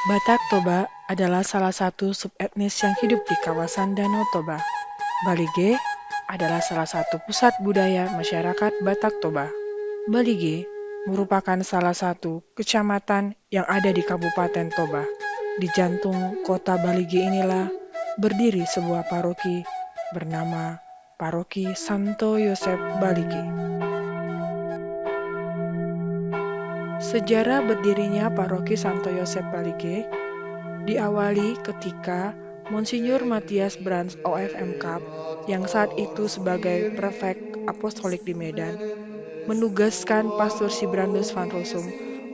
Batak Toba adalah salah satu subetnis yang hidup di kawasan Danau Toba. Balige adalah salah satu pusat budaya masyarakat Batak Toba. Balige merupakan salah satu kecamatan yang ada di Kabupaten Toba. Di jantung kota Balige inilah berdiri sebuah paroki bernama Paroki Santo Yosef Balige. Sejarah berdirinya Paroki Santo Yosef Balige diawali ketika Monsinyur Matias Brans OFM Kap yang saat itu sebagai prefek apostolik di Medan menugaskan Pastor Sibrandus van Rossum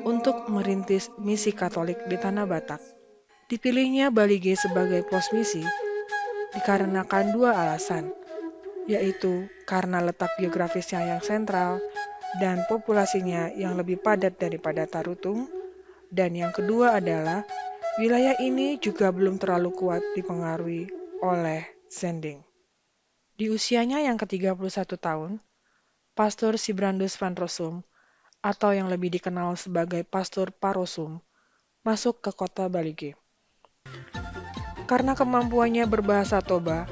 untuk merintis misi Katolik di Tanah Batak. Dipilihnya Balige sebagai pos misi dikarenakan dua alasan, yaitu karena letak geografisnya yang sentral dan populasinya yang lebih padat daripada Tarutung, dan yang kedua adalah wilayah ini juga belum terlalu kuat dipengaruhi oleh Zending. Di usianya yang ke-31 tahun, Pastor Sibrandus van Rossum, atau yang lebih dikenal sebagai Pastor Parosum, masuk ke kota Balige. Karena kemampuannya berbahasa Toba,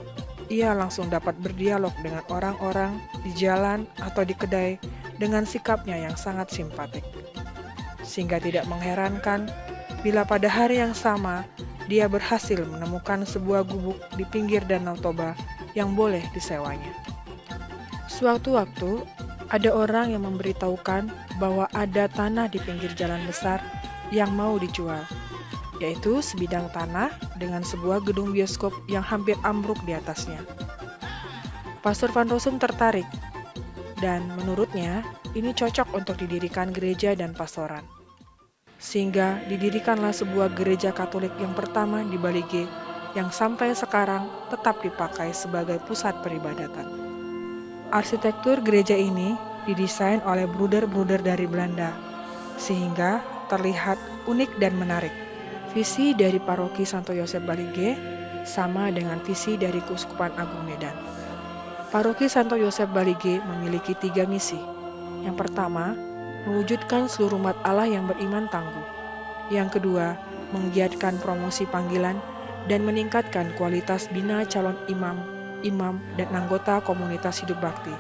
ia langsung dapat berdialog dengan orang-orang di jalan atau di kedai dengan sikapnya yang sangat simpatik. Sehingga tidak mengherankan bila pada hari yang sama dia berhasil menemukan sebuah gubuk di pinggir Danau Toba yang boleh disewanya. Sewaktu-waktu ada orang yang memberitahukan bahwa ada tanah di pinggir jalan besar yang mau dijual, yaitu sebidang tanah dengan sebuah gedung bioskop yang hampir ambruk di atasnya. Pastor Van Rossum tertarik, dan menurutnya ini cocok untuk didirikan gereja dan pastoran. Sehingga didirikanlah sebuah gereja Katolik yang pertama di Balige yang sampai sekarang tetap dipakai sebagai pusat peribadatan. Arsitektur gereja ini didesain oleh bruder-bruder dari Belanda, sehingga terlihat unik dan menarik. Visi dari Paroki Santo Yosef Balige sama dengan visi dari Keuskupan Agung Medan. Paroki Santo Yosef Balige memiliki 3 misi. Yang pertama, mewujudkan seluruh umat Allah yang beriman tangguh. Yang kedua, menggiatkan promosi panggilan dan meningkatkan kualitas bina calon imam, dan anggota komunitas hidup bakti.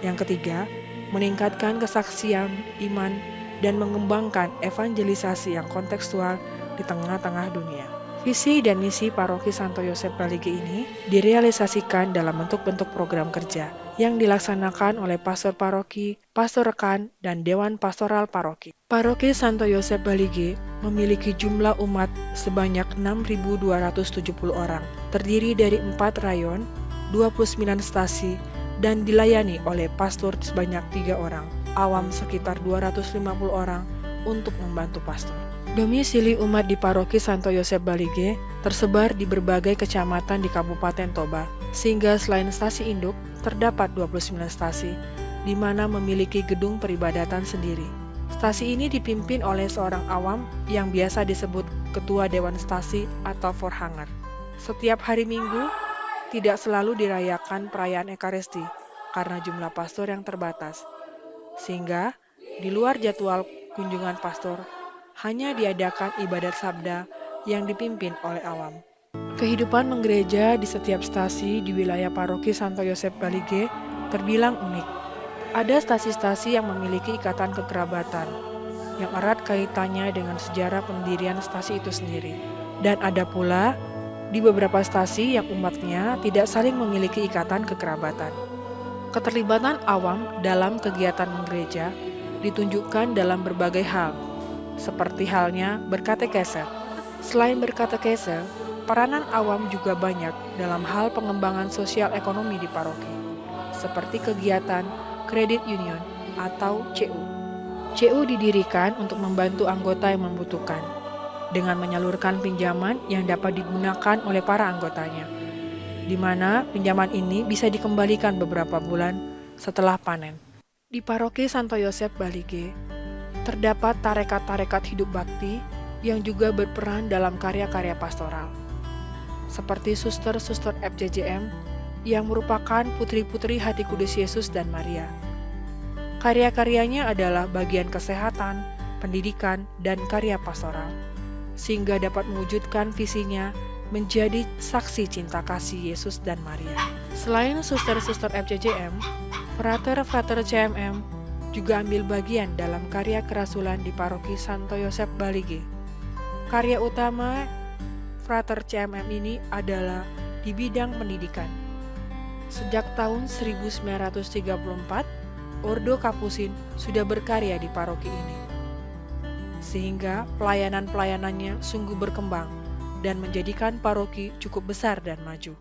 Yang ketiga, meningkatkan kesaksian iman dan mengembangkan evangelisasi yang kontekstual di tengah-tengah dunia. Visi dan misi Paroki Santo Yosef Balige ini direalisasikan dalam bentuk-bentuk program kerja yang dilaksanakan oleh pastor paroki, pastor rekan, dan dewan pastoral paroki. Paroki Santo Yosef Balige memiliki jumlah umat sebanyak 6.270 orang, terdiri dari 4 rayon, 29 stasi, dan dilayani oleh pastor sebanyak 3 orang, awam sekitar 250 orang untuk membantu pastor. Domisili umat di Paroki Santo Yosef Balige tersebar di berbagai kecamatan di Kabupaten Toba, sehingga selain stasi induk, terdapat 29 stasi, di mana memiliki gedung peribadatan sendiri. Stasi ini dipimpin oleh seorang awam yang biasa disebut Ketua Dewan Stasi atau Forhanger. Setiap hari Minggu, tidak selalu dirayakan perayaan Ekaristi, karena jumlah pastor yang terbatas. Sehingga, di luar jadwal kunjungan pastor, hanya diadakan ibadat sabda yang dipimpin oleh awam. Kehidupan menggereja di setiap stasi di wilayah Paroki Santo Yosef Balige terbilang unik. Ada stasi-stasi yang memiliki ikatan kekerabatan, yang erat kaitannya dengan sejarah pendirian stasi itu sendiri. Dan ada pula di beberapa stasi yang umatnya tidak saling memiliki ikatan kekerabatan. Keterlibatan awam dalam kegiatan menggereja ditunjukkan dalam berbagai hal, seperti halnya berkatekese. Selain berkatekese, peranan awam juga banyak dalam hal pengembangan sosial ekonomi di paroki, seperti kegiatan Credit Union atau CU. CU didirikan untuk membantu anggota yang membutuhkan, dengan menyalurkan pinjaman yang dapat digunakan oleh para anggotanya, di mana pinjaman ini bisa dikembalikan beberapa bulan setelah panen. Di Paroki Santo Yosef Balige, terdapat tarekat-tarekat hidup bakti yang juga berperan dalam karya-karya pastoral, seperti suster-suster FJJM yang merupakan putri-putri hati kudus Yesus dan Maria. Karya-karyanya adalah bagian kesehatan, pendidikan, dan karya pastoral. sehingga dapat mewujudkan visinya menjadi saksi cinta kasih Yesus dan Maria. Selain suster-suster FCCM, frater-frater CMM juga ambil bagian dalam karya kerasulan di Paroki Santo Yosef Balige. Karya utama frater CMM ini adalah di bidang pendidikan. Sejak tahun 1934, Ordo Kapusin sudah berkarya di paroki ini, sehingga pelayanan-pelayanannya sungguh berkembang dan menjadikan paroki cukup besar dan maju.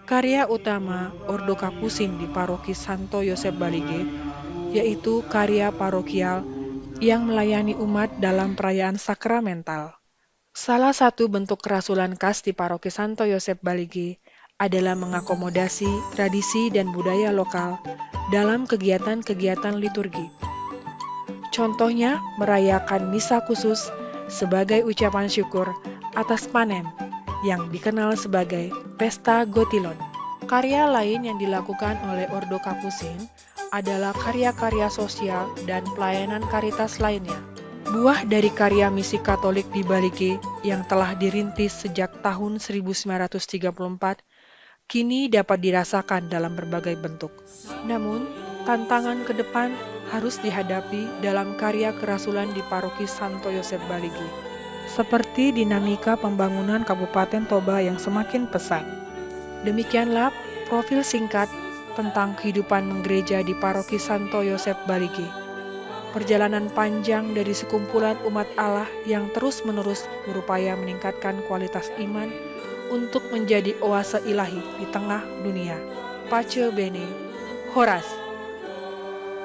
Karya utama Ordo Kapusin di Paroki Santo Yosef Balige yaitu karya parokial yang melayani umat dalam perayaan sakramental. Salah satu bentuk kerasulan khas di Paroki Santo Yosef Balige adalah mengakomodasi tradisi dan budaya lokal dalam kegiatan-kegiatan liturgi. Contohnya, merayakan misa khusus sebagai ucapan syukur atas panen yang dikenal sebagai Pesta Gotilon. Karya lain yang dilakukan oleh Ordo Kapusin adalah karya-karya sosial dan pelayanan karitas lainnya. Buah dari karya misi Katolik di Balige yang telah dirintis sejak tahun 1934 kini dapat dirasakan dalam berbagai bentuk. Namun, tantangan ke depan harus dihadapi dalam karya kerasulan di Paroki Santo Yosef Balige, seperti dinamika pembangunan Kabupaten Toba yang semakin pesat. Demikianlah profil singkat tentang kehidupan menggereja di Paroki Santo Yosef Balige. Perjalanan panjang dari sekumpulan umat Allah yang terus-menerus berupaya meningkatkan kualitas iman untuk menjadi oase ilahi di tengah dunia. Pace Bene, Horas.